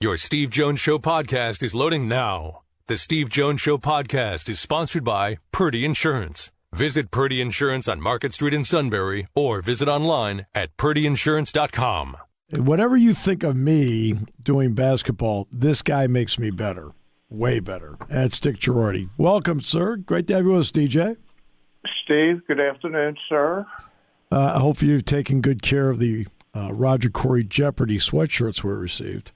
Your Steve Jones Show podcast is loading now. The Steve Jones Show podcast is sponsored by Purdy Insurance. Visit Purdy Insurance on Market Street in Sunbury or visit online at purdyinsurance.com. Whatever you think of me doing basketball, this guy makes me better. Way better. And it's Dick Jerardi. Welcome, sir. Great to have you with us, DJ. Steve, good afternoon, sir. I hope you've taken good care of the Roger Corey Jeopardy sweatshirts we received.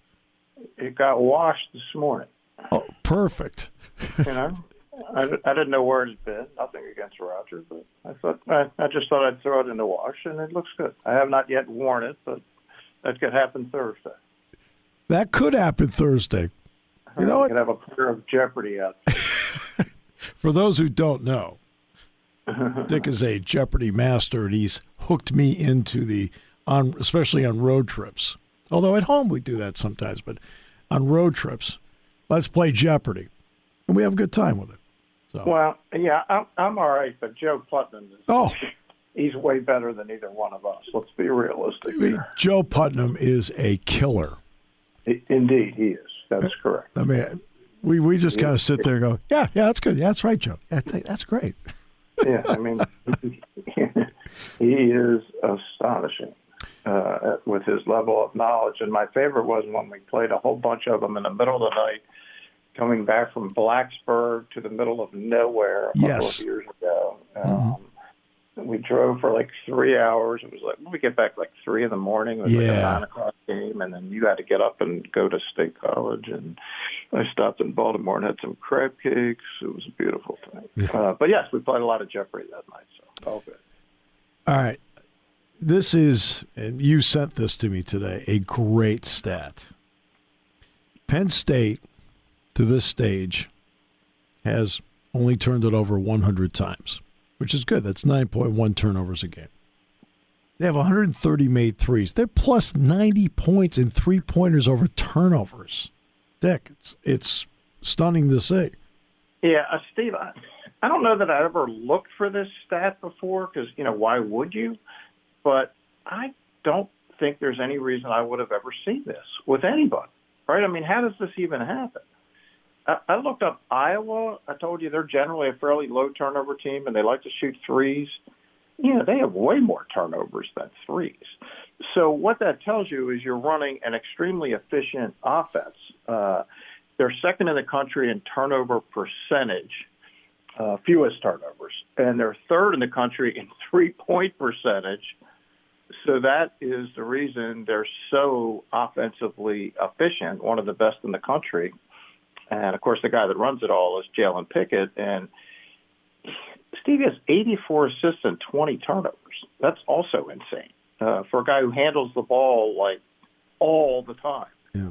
It got washed this morning. Oh, perfect. You know, I didn't know where it had been. Nothing against Roger, but I just thought I'd throw it in the wash, and it looks good. I have not yet worn it, but that could happen Thursday. That could happen Thursday. You know what? I could have a pair of Jeopardy out. For those who don't know, Dick is a Jeopardy master, and he's hooked me into especially on road trips. Although at home we do that sometimes, but on road trips, let's play Jeopardy, and we have a good time with it. So. Well, yeah, I'm all right, but Joe Putnam he's way better than either one of us. Let's be realistic. Joe Putnam is a killer. Indeed, he is. That's correct. I mean, we just kind of sit there and go, yeah, that's good. Yeah, that's right, Joe. Yeah, that's great. Yeah, I mean, he is astonishing with his level of knowledge. And my favorite was when we played a whole bunch of them in the middle of the night, coming back from Blacksburg to the middle of nowhere a couple of years ago. We drove for like 3 hours. It was like, we get back like 3 in the morning. It was like a 9 o'clock game, and then you had to get up and go to State College. And I stopped in Baltimore and had some crab cakes. It was a beautiful thing. Yeah. But yes, we played a lot of Jeopardy that night, so all good. All right. This is, and you sent this to me today, a great stat. Penn State, to this stage, has only turned it over 100 times, which is good. That's 9.1 turnovers a game. They have 130 made threes. They're plus 90 points in three-pointers over turnovers. Dick, it's stunning to see. Yeah, Steve, I don't know that I ever looked for this stat before because, why would you? But I don't think there's any reason I would have ever seen this with anybody, right? I mean, how does this even happen? I looked up Iowa. I told you they're generally a fairly low turnover team, and they like to shoot threes. They have way more turnovers than threes. So what that tells you is you're running an extremely efficient offense. They're second in the country in turnover percentage, fewest turnovers, and they're third in the country in three-point percentage. So that is the reason they're so offensively efficient, one of the best in the country. And, of course, the guy that runs it all is Jalen Pickett. And Steve has 84 assists and 20 turnovers. That's also insane for a guy who handles the ball, like, all the time. Yeah.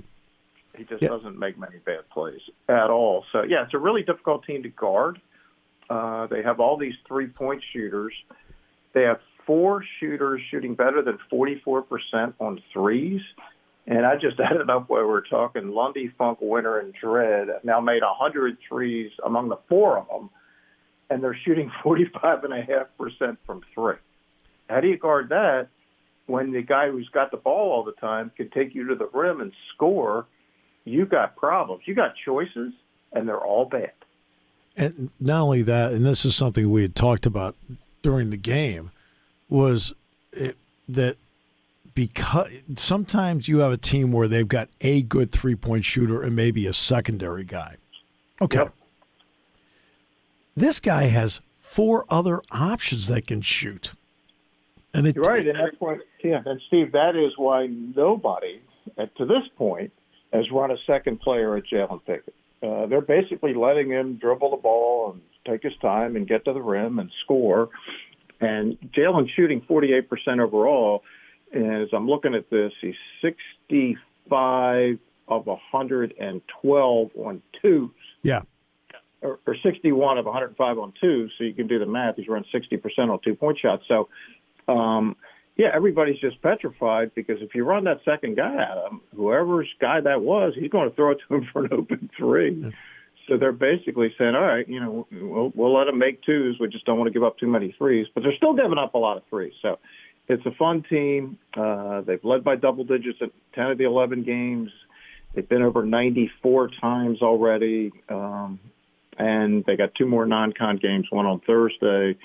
He just doesn't make many bad plays at all. So, yeah, it's a really difficult team to guard. They have all these three-point shooters. They have 4 shooters shooting better than 44% on threes. And I just added up while we were talking. Lundy, Funk, Winter, and Dredd have now made 100 threes among the 4 of them, and they're shooting 45.5% from 3. How do you guard that when the guy who's got the ball all the time can take you to the rim and score? You got problems. You got choices, and they're all bad. And not only that, and this is something we had talked about during the game, was that because sometimes you have a team where they've got a good three-point shooter and maybe a secondary guy. Okay. Yep. This guy has 4 other options that can shoot. And You're right, and that's why, and Steve, that is why nobody, to this point, has run a second player at Jalen Pickett. They're basically letting him dribble the ball and take his time and get to the rim and score. And Jalen's shooting 48% overall. As I'm looking at this, he's 65 of 112 on twos. Yeah. Or 61 of 105 on twos, so you can do the math. He's run 60% on two-point shots. So, everybody's just petrified because if you run that second guy at him, whoever's guy that was, he's going to throw it to him for an open 3. Yeah. So they're basically saying, all right, we'll let him make twos. We just don't want to give up too many threes. But they're still giving up a lot of threes. So it's a fun team. They've led by double digits at 10 of the 11 games. They've been over 94 times already, and they got 2 more non-con games, one on Thursday,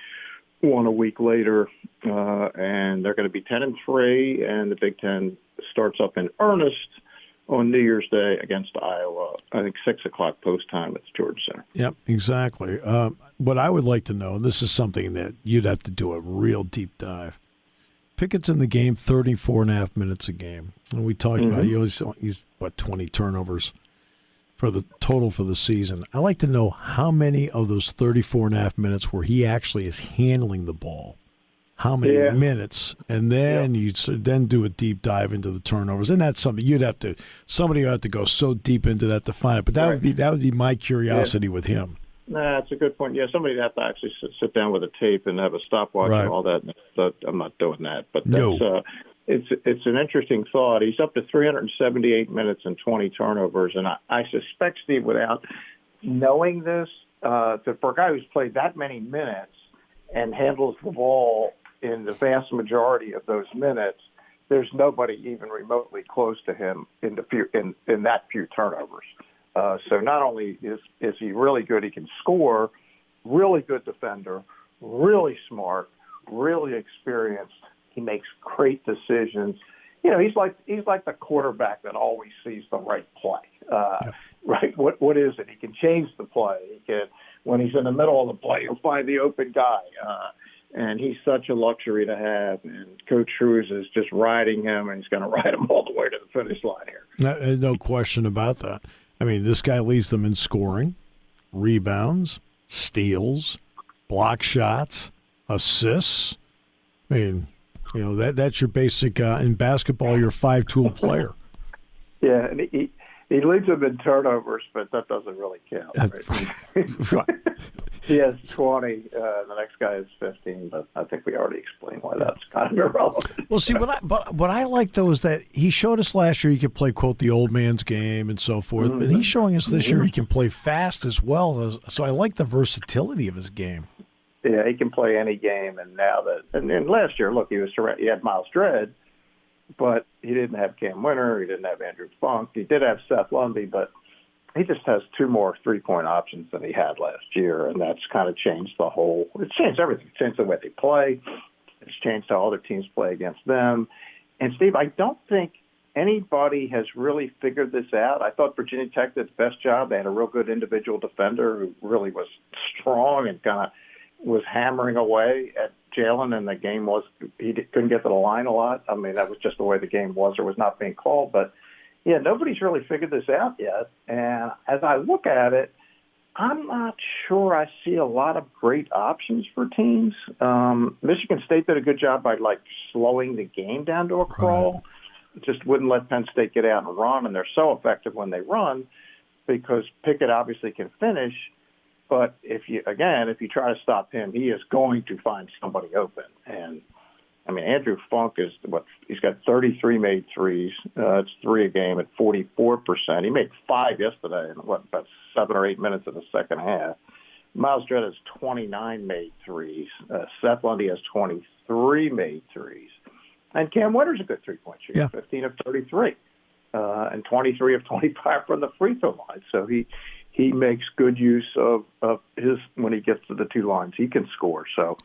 one a week later, and they're going to be 10-3, and the Big Ten starts up in earnest on New Year's Day against Iowa. I think 6:00 post time at the Georgia Center. Yep, exactly. What I would like to know, and this is something that you'd have to do a real deep dive. Pickett's in the game 34.5 minutes a game. And we talked about he's 20 turnovers for the total for the season. I like to know how many of those 34.5 minutes where he actually is handling the ball. How many minutes? And then you then do a deep dive into the turnovers. And that's something somebody would have to go so deep into that to find it. But that would be my curiosity with him. Nah, that's a good point. Yeah, somebody would have to actually sit down with a tape and have a stopwatch and all that. So I'm not doing that. But that's, it's an interesting thought. He's up to 378 minutes and 20 turnovers. And I suspect, Steve, without knowing this, that for a guy who's played that many minutes and handles the ball in the vast majority of those minutes, there's nobody even remotely close to him in that few turnovers. So not only is he really good, he can score, really good defender, really smart, really experienced. He makes great decisions. He's like the quarterback that always sees the right play. Right? What is it? He can change the play. He can, when he's in the middle of the play, he'll find the open guy. And he's such a luxury to have. And Coach Shrews is just riding him, and he's going to ride him all the way to the finish line here. No question about that. I mean, this guy leads them in scoring, rebounds, steals, block shots, assists. I mean, that's your basic in basketball, your 5-tool player. Yeah, and he leads them in turnovers, but that doesn't really count. Right? He has 20. The next guy is 15, but I think we already explained why that's kind of irrelevant. Well, see, what I like, though, is that he showed us last year he could play, quote, the old man's game and so forth, but he's showing us this year he can play fast as well. So I like the versatility of his game. Yeah, he can play any game, and then last year, look, he had Miles Dredd, but he didn't have Cam Winter, he didn't have Andrew Funk, he did have Seth Lundy, but he just has 2 more 3-point options than he had last year, and that's kind of changed it's changed everything. It's changed the way they play. It's changed how other teams play against them. And, Steve, I don't think anybody has really figured this out. I thought Virginia Tech did the best job. They had a real good individual defender who really was strong and kind of was hammering away at Jalen, and the game he couldn't get to the line a lot. I mean, that was just the way the game was or was not being called. But, yeah, nobody's really figured this out yet. And as I look at it, I'm not sure I see a lot of great options for teams. Michigan State did a good job by, slowing the game down to a crawl. It just wouldn't let Penn State get out and run, and they're so effective when they run because Pickett obviously can finish. But if you try to stop him, he is going to find somebody open. And, I mean, Andrew Funk he's got 33 made threes. It's 3 a game at 44%. He made 5 yesterday in, about 7 or 8 minutes of the second half. Miles Dredd has 29 made threes. Seth Lundy has 23 made threes. And Cam Winter's a good three-point shooter, 15 of 33, and 23 of 25 from the free throw line. So he makes good use of his when he gets to the 2 lines. He can score. So,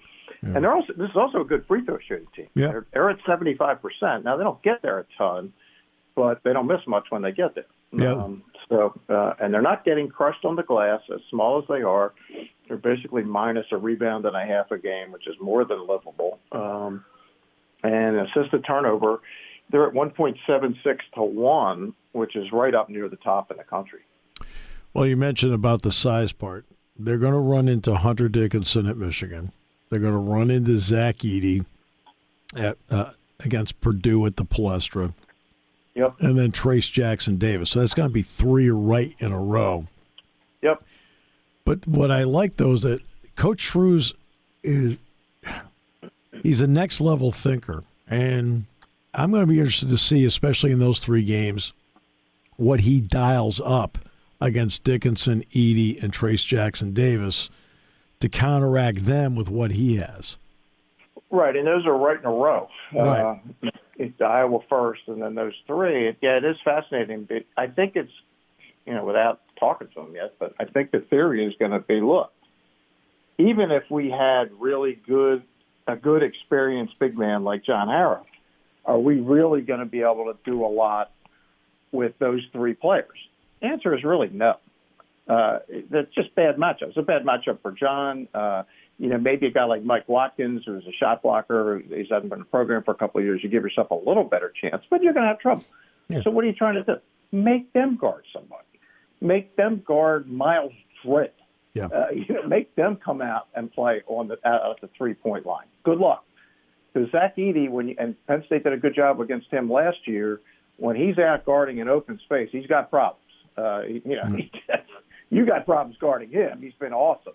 and this is also a good free throw shooting team. Yeah. They're at 75%. Now they don't get there a ton, but they don't miss much when they get there. Yeah. And they're not getting crushed on the glass. As small as they are, they're basically minus a rebound and a half a game, which is more than livable. And assisted turnover, they're at 1.76 to 1, which is right up near the top in the country. Well, you mentioned about the size part. They're going to run into Hunter Dickinson at Michigan. They're going to run into Zach Edey against Purdue at the Palestra. Yep. And then Trace Jackson Davis. So that's going to be 3 right in a row. Yep. But what I like, though, is that Coach Shrews he's a next-level thinker. And I'm going to be interested to see, especially in those 3 games, what he dials up against Dickinson, Edey, and Trace Jackson Davis to counteract them with what he has. Right, and those are right in a row. Right. it's Iowa first, and then those three. It is fascinating. But I think it's, without talking to them yet, but I think the theory is going to be, look, even if we had a good experienced big man like John Harris, are we really going to be able to do a lot with those three players? The answer is really no. That's just bad matchup. It's a bad matchup for John. Maybe a guy like Mike Watkins, who's a shot blocker, he's hasn't been in the program for a couple of years, you give yourself a little better chance, but you're going to have trouble. Yeah. So what are you trying to do? Make them guard somebody. Make them guard Miles Dredd. Yeah. Make them come out and play out at the 3-point line. Good luck. Because Zach Edey, and Penn State did a good job against him last year, when he's out guarding in open space, he's got problems. You got problems guarding him. He's been awesome,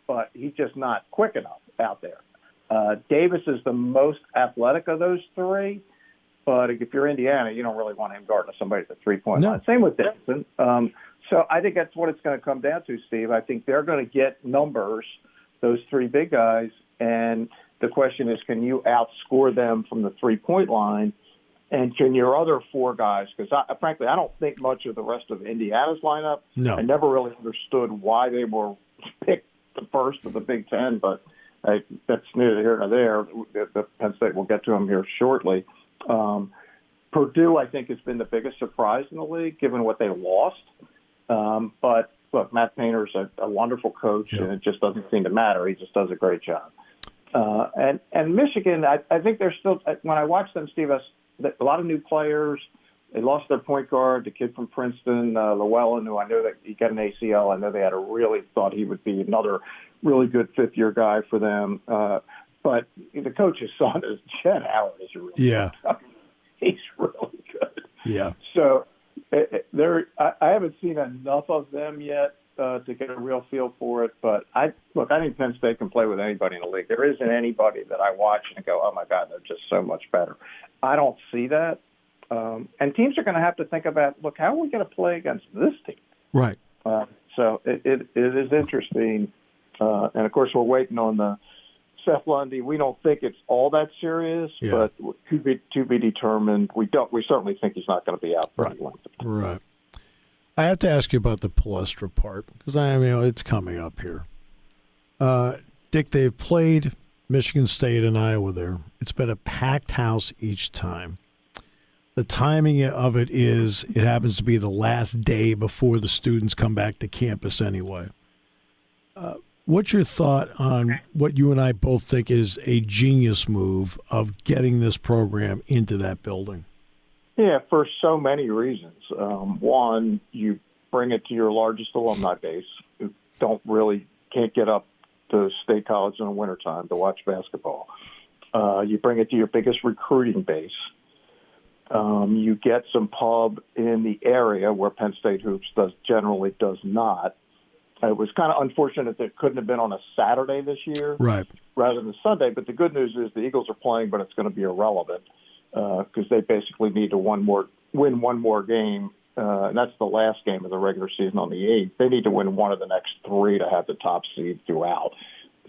but he's just not quick enough out there. Davis is the most athletic of those three, but if you're Indiana, you don't really want him guarding somebody at the 3-point line. Same with Dixon. So I think that's what it's going to come down to, Steve. I think they're going to get numbers, those three big guys, and the question is, can you outscore them from the 3-point line? And can your other four guys, because frankly, I don't think much of the rest of Indiana's lineup. No. I never really understood why they were picked the first of the Big Ten, but that's neither here nor there. The Penn State will get to them here shortly. Purdue, I think, has been the biggest surprise in the league, given what they lost. But look, Matt Painter's a wonderful coach, and it just doesn't seem to matter. He just does a great job. And Michigan, I think they're still. When I watch them, Steve, a lot of new players. They lost their point guard, the kid from Princeton, Llewellyn, who I know that he got an ACL. I know they thought he would be another really good fifth-year guy for them. But the coach's son is Jed Howard. Is really good. He's really good. Yeah. So I haven't seen enough of them yet to get a real feel for it. But I think Penn State can play with anybody in the league. There isn't anybody that I watch and go, oh my God, they're just so much better. I don't see that. And teams are going to have to think about, look, how are we going to play against this team? Right. So it is interesting. And of course, we're waiting on the Seth Lundy. We don't think it's all that serious, but to be determined. We certainly think he's not going to be out for any length of time. Right. I have to ask you about the Palestra part because it's coming up here. Dick, they've played Michigan State and Iowa there. It's been a packed house each time. The timing of it happens to be the last day before the students come back to campus anyway. What's your thought on what you and I both think is a genius move of getting this program into that building? Yeah, for so many reasons. One, you bring it to your largest alumni base who can't get up to State College in the wintertime to watch basketball. You bring it to your biggest recruiting base. You get some pub in the area where Penn State Hoops generally does not. It was kind of unfortunate that it couldn't have been on a Saturday this year rather than Sunday. But the good news is the Eagles are playing, but it's going to be irrelevant because they basically need to win one more game. And that's the last game of the regular season on the 8th. They need to win one of the next three to have the top seed throughout.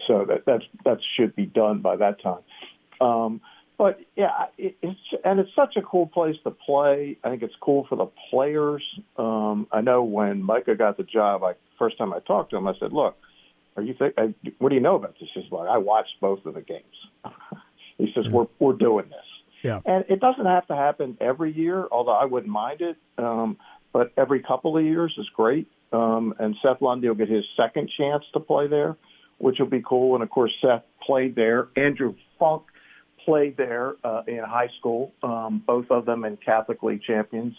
So that should be done by that time. But, yeah, it's such a cool place to play. I think it's cool for the players. I know when Micah got the job, first time I talked to him, I said, look, what do you know about this? He says, look, I watched both of the games. He says, we're doing this. Yeah. And it doesn't have to happen every year, although I wouldn't mind it. But every couple of years is great. And Seth Lundy will get his second chance to play there, which will be cool. And, of course, Seth played there. Andrew Funk played there in high school, both of them in Catholic League champions.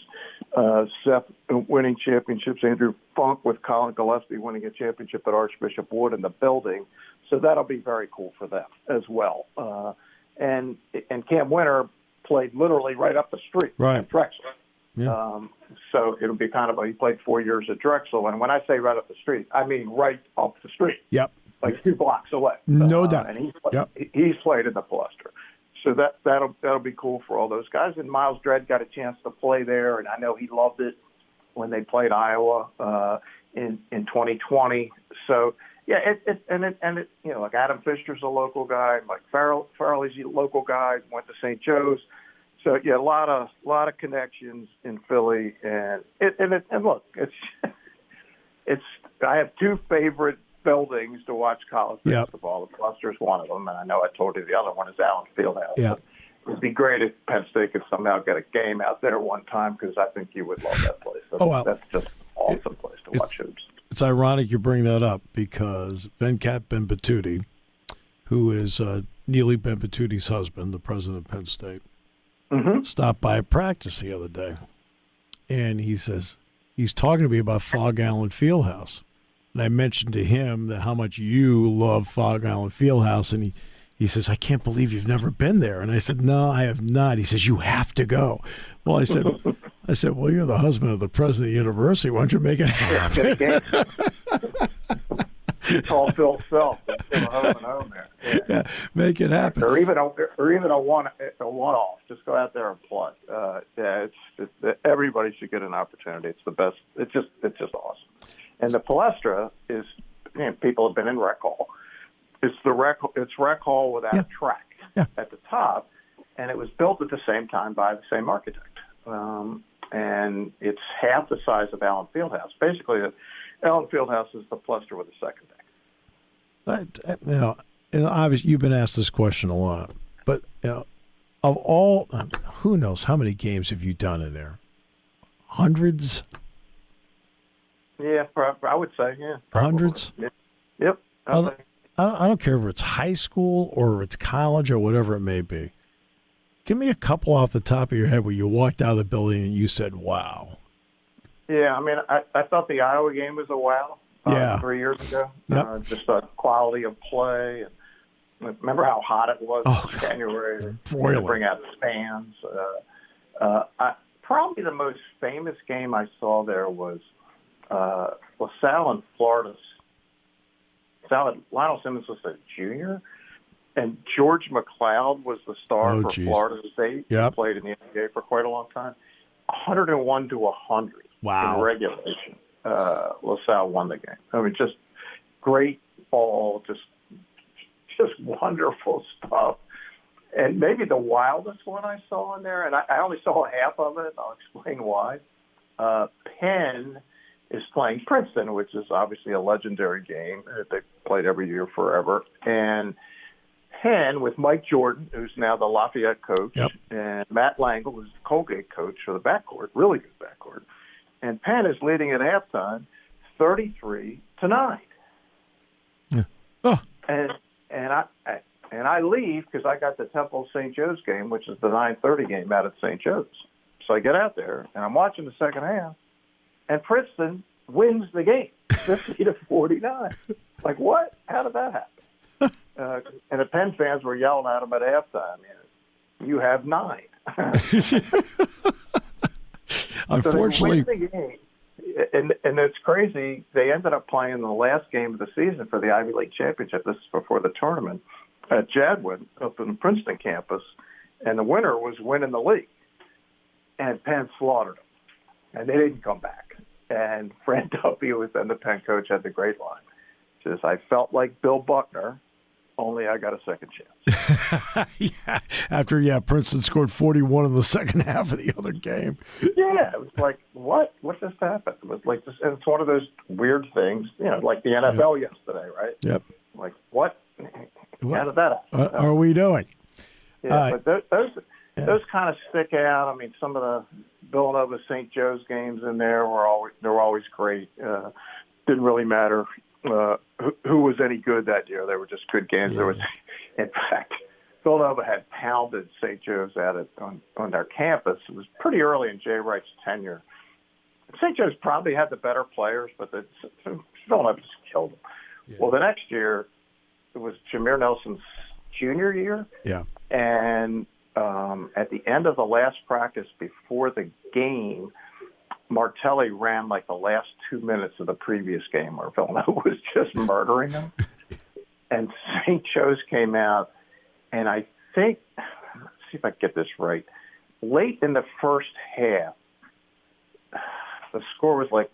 Seth winning championships, Andrew Funk with Colin Gillespie winning a championship at Archbishop Wood in the building. So that'll be very cool for them as well. And Cam Winter played literally right up the street at Drexel. Yeah. So it'll be he played 4 years at Drexel. And when I say right up the street, I mean right up the street. Yep. Like 2 blocks away. No doubt. And he's played in the Palestra. So that'll be cool for all those guys. And Miles Dredd got a chance to play there, and I know he loved it when they played Iowa in 2020. So yeah, like Adam Fisher's a local guy, Mike Farrell's a local guy, went to St. Joe's. So yeah, a lot of connections in Philly, and look, it's I have two favorite buildings to watch college basketball. The Cluster's one of them, and I know I told you the other one is Allen Fieldhouse. Yeah. It'd be great if Penn State could somehow get a game out there one time, because I think you would love that place. That's just an awesome place to watch hoops. It's ironic you bring that up, because Venkat Benbatuti, who is Neely Benbatuti's husband, the president of Penn State, stopped by a practice the other day, and he says he's talking to me about Fog Allen Fieldhouse. And I mentioned to him that how much you love Fog Allen Fieldhouse, and he says, I can't believe you've never been there. And I said, no, I have not. He says, you have to go. Well, I said, well, you're the husband of the president of the university. Why don't you make it happen? Call Phil Self. Home there. Yeah, make it happen. Or even a one-off. Just go out there and play. Everybody should get an opportunity. It's the best. It's just awesome. And the Palestra is, people have been in Rec Hall. It's Rec Hall without a track at the top, and it was built at the same time by the same architect. And it's half the size of Allen Fieldhouse. Basically, Allen Fieldhouse is the Palestra with a second deck. And obviously you've been asked this question a lot, but of all, who knows how many games have you done in there? Hundreds. Yeah, I would say, yeah. Probably. Hundreds? Yep. I don't care if it's high school or it's college or whatever it may be. Give me a couple off the top of your head where you walked out of the building and you said, wow. Yeah, I mean, I thought the Iowa game was a wow 3 years ago. Yep. Just the quality of play. And remember how hot it was in January to bring out the fans. Probably the most famous game I saw there was LaSalle and Florida. Lionel Simmons was a junior, and George McLeod was the star for Florida State. Yep. He played in the NBA for quite a long time. 101 to 100 in regulation. LaSalle won the game. I mean, just great ball, just wonderful stuff. And maybe the wildest one I saw in there, and I only saw half of it. I'll explain why. Penn is playing Princeton, which is obviously a legendary game. They played every year forever. And Penn, with Mike Jordan, who's now the Lafayette coach, and Matt Langle, who's the Colgate coach for the backcourt, really good backcourt. And Penn is leading at halftime 33-9. Yeah. Oh. And I leave because I got the Temple St. Joe's game, which is the 9:30 game out at St. Joe's. So I get out there, and I'm watching the second half, and Princeton wins the game, 50-49. Like, what? How did that happen? And the Penn fans were yelling at him at halftime, you have 9. Unfortunately. So they win the game. And it's crazy. They ended up playing the last game of the season for the Ivy League Championship. This is before the tournament at Jadwood up in the Princeton campus. And the winner was winning the league. And Penn slaughtered them. And they didn't come back. And Fran Duffy, who was then the Penn coach, had the great line. He says, I felt like Bill Buckner, only I got a second chance. After Princeton scored 41 in the second half of the other game. Yeah, it was like, what? What just happened? It was like this, and it's one of those weird things, like the NFL yesterday, right? Yep. Like, what? How did that happen? What are we doing? Yeah, but those kind of stick out. I mean, some of the Villanova St. Joe's games in there were always great. Didn't really matter who was any good that year. They were just good games. Yeah. There was, in fact, Villanova had pounded St. Joe's on their campus. It was pretty early in Jay Wright's tenure. St. Joe's probably had the better players, but Villanova just killed them. Yeah. Well, the next year, it was Jameer Nelson's junior year. Yeah. And at the end of the last practice before the game, Martelli ran like the last 2 minutes of the previous game where Villanova was just murdering them. And St. Joe's came out, and I think, let's see if I can get this right, late in the first half, the score was like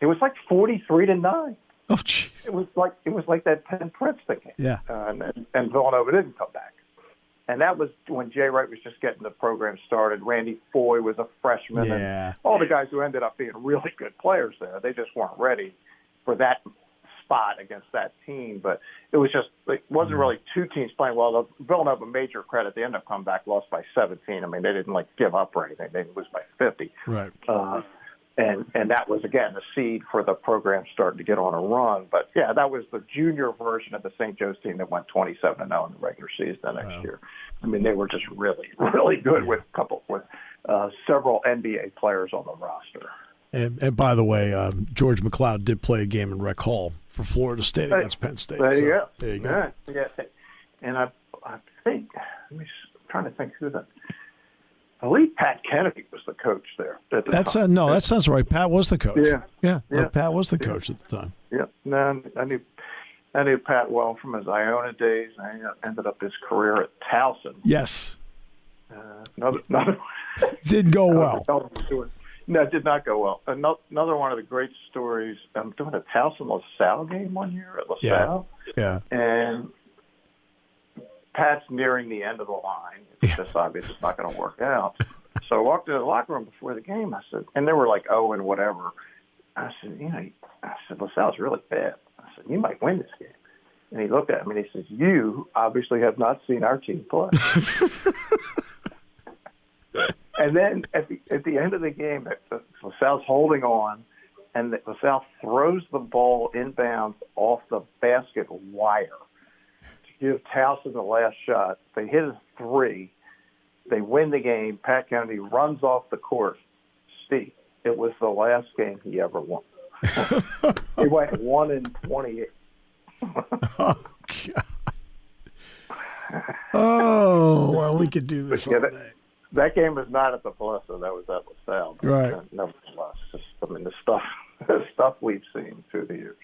43-9. Oh, jeez. It was like that Penn Princeton game. Yeah. And Villanova didn't come back. And that was when Jay Wright was just getting the program started. Randy Foy was a freshman. Yeah. And all the guys who ended up being really good players there, they just weren't ready for that spot against that team. But it wasn't really two teams playing well. Villanova, major credit, they ended up coming back, lost by 17. I mean, they didn't give up or anything. They lose by 50. Right. And that was, again, a seed for the program starting to get on a run. But, yeah, that was the junior version of the St. Joe's team that went 27-0 in the regular season the next year. I mean, they were just really, really good with several NBA players on the roster. And by the way, George McLeod did play a game in Rec Hall for Florida State against Penn State. There you go. There you go. Yeah. And I think, I'm trying to think who that. I believe Pat Kennedy was the coach there. That sounds right. Pat was the coach. Yeah. Pat was the coach at the time. Yeah. No, I knew Pat well from his Iona days. I ended up his career at Towson. Yes. Another didn't go well. No, it did not go well. Another one of the great stories. I'm doing a Towson LaSalle game one year at LaSalle. Yeah. And Pat's nearing the end of the line. It's just obvious it's not going to work out. So I walked into the locker room before the game. I said, and they were like, oh, and whatever. I said, LaSalle's really bad. I said, you might win this game. And he looked at me and he says, you obviously have not seen our team play. And then at the end of the game, LaSalle's holding on, and LaSalle throws the ball inbounds off the basket wire to give Towson the last shot. They hit a three. They win the game. Pat Kennedy runs off the court. Steve, it was the last game he ever won. He went 1-28. Oh, God. Oh, well, we could do this all day. That game was not at the Palessa. That was at LaSalle. Right. Nevertheless, the stuff we've seen through the years.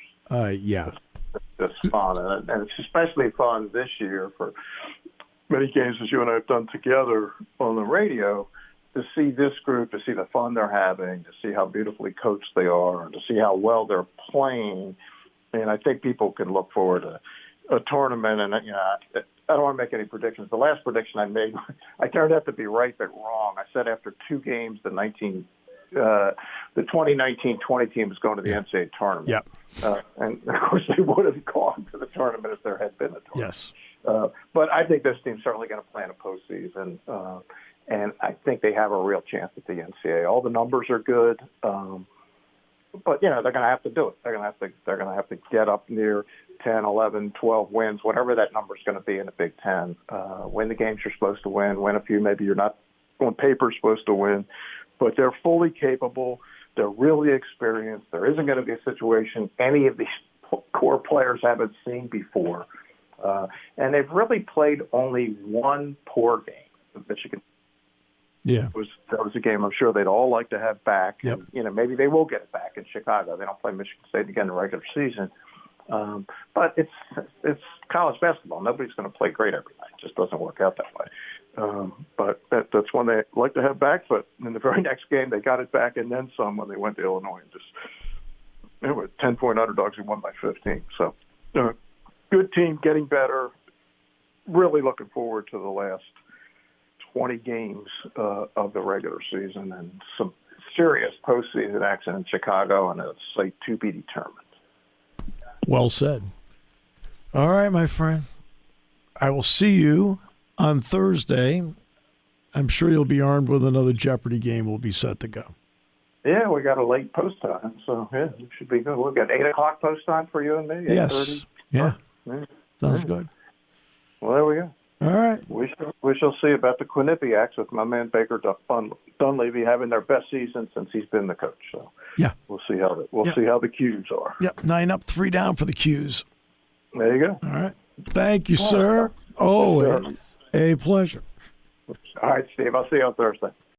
Yeah. It's fun. And it's especially fun this year for many games as you and I have done together on the radio, to see this group, to see the fun they're having, to see how beautifully coached they are, and to see how well they're playing. And I think people can look forward to a tournament. And, I don't want to make any predictions. The last prediction I made, I turned out to be right but wrong. I said after two games, the 2019-20 team was going to the NCAA tournament. Yeah. And, of course, they would have gone to the tournament if there had been a tournament. Yes. But I think this team's certainly going to play in a postseason. And I think they have a real chance at the NCAA. All the numbers are good. But, they're going to have to do it. They're going to have to get up near 10, 11, 12 wins, whatever that number is going to be in the Big Ten. Win the games you're supposed to win a few maybe you're not on paper supposed to win. But they're fully capable. They're really experienced. There isn't going to be a situation any of these core players haven't seen before. And they've really played only one poor game, Michigan. Yeah. That was a game I'm sure they'd all like to have back. Yep. And, maybe they will get it back in Chicago. They don't play Michigan State again in the regular season. But it's college basketball. Nobody's going to play great every night. It just doesn't work out that way. But that's one they like to have back. But in the very next game, they got it back and then some when they went to Illinois. And they were 10-point underdogs and won by 15. So good team, getting better. Really looking forward to the last 20 games of the regular season and some serious postseason action in Chicago and a site to be determined. Well said. All right, my friend. I will see you on Thursday. I'm sure you'll be armed with another Jeopardy game. We'll be set to go. Yeah, we got a late post time, so yeah, it should be good. We've got 8 o'clock post time for you and me. Yes. Yeah. Sounds good. Well, there we go. All right. We shall see about the Quinnipiacs with my man Baker Dunleavy having their best season since he's been the coach. So yeah, we'll see how the Qs are. Yep, 9 up, 3 down for the Qs. There you go. All right. Thank you, sir. Always a pleasure. All right, Steve. I'll see you on Thursday.